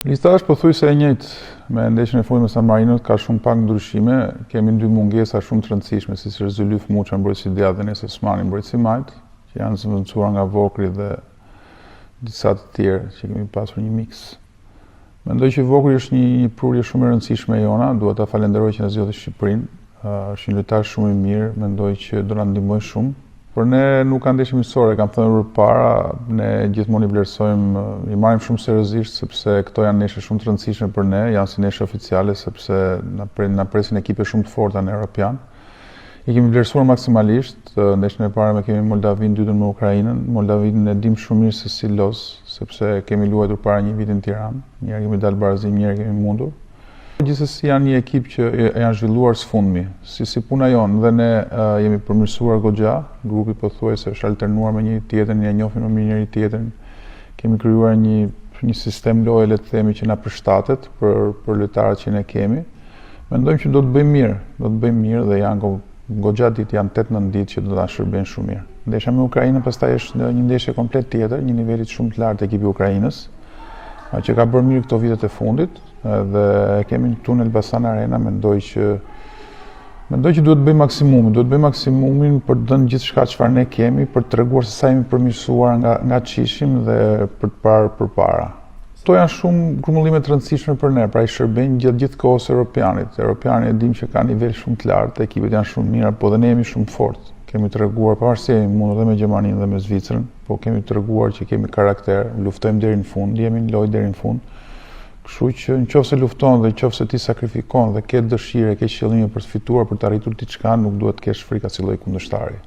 Lista është pothuajse e njëjtë me ndeshjen e fundit me San Marinot, ka shumë pak ndryshime. Kemi dy mungesa shumë të rëndësishme, si Zylif Muça mbrojtësi djathtë dhe Enes Osmani mbrojtësi majt, që janë zëvendësuar nga Vokri dhe disa të tjerë që kemi pasur një miks. Mendoj që Vokri është një prurje shumë e rëndësishme e jona, duhet ta falenderoj që na zgjodhi Shqipërinë. Është një lojtar shumë i mirë, mendoj që do na ndihmojë shumë. Por ne nuk ka ndeshje miqësore, kam thënë përpara, ne gjithmonë i vlerësojmë, i marrim shumë seriozisht sepse këto janë ndeshje shumë të rëndësishme për ne, janë si ndeshje oficiale sepse na presin ekipe shumë të forta në Europian. I kemi vlerësuar maksimalisht, ndeshjen e parë me kemi Moldavin, dytën me Ukrainën. Moldavin e dim shumë mirë se si los, sepse kemi luajtur para një viti në Tiranë, një herë kemi dalë barazim, një herë kemi mundur. Gjithsesi janë një ekip që janë zhvilluar sfundmi, si puna jonë dhe ne jemi përmirësuar goxha, grupi pothuajse është alternuar me një tjetrin, ja njohim më mirë njëri tjetrin. Kemi krijuar një sistem loje, le të themi, që na përshtatet për lojtarët që ne kemi. Mendojmë që do të bëjmë mirë dhe janë goxha ditë, janë 8-9 ditë që do ta shërbejnë shumë mirë. Ndeshja me Ukrainën pastaj është një ndeshje komplet tjetër, një niveli shumë të lartë ekipi i Ukrainës, që ka bërë mirë këto vitet e fundit, dhe kemi këtu në Elbasan Arena, mendoj që duhet bëjmë maksimumin për të dhënë gjithçka çfarë ne kemi, për të treguar se sa jemi përmirësuar nga ç'ishim dhe për të parë përpara. Këto janë shumë grumullime të rëndësishme për ne, pra i shërbejnë gjatë gjithë kohës Europianit. Europiani e dim që ka nivel shumë të lartë, ekipet janë shumë mira, po dhe ne jemi shumë fortë. Kemi treguar pavarësisht se jemi mundur dhe me Gjermaninë dhe me Zvicrën, po kemi treguar që kemi karakter, luftojmë deri në fund, jemi në lojë deri në fund. Kështu që nëse lufton dhe nëse ti sakrifikon dhe ke dëshirë, ke qëllime për të fituar, për të arritur diçka, nuk duhet të kesh frikë asnjë lloj kundërshtari.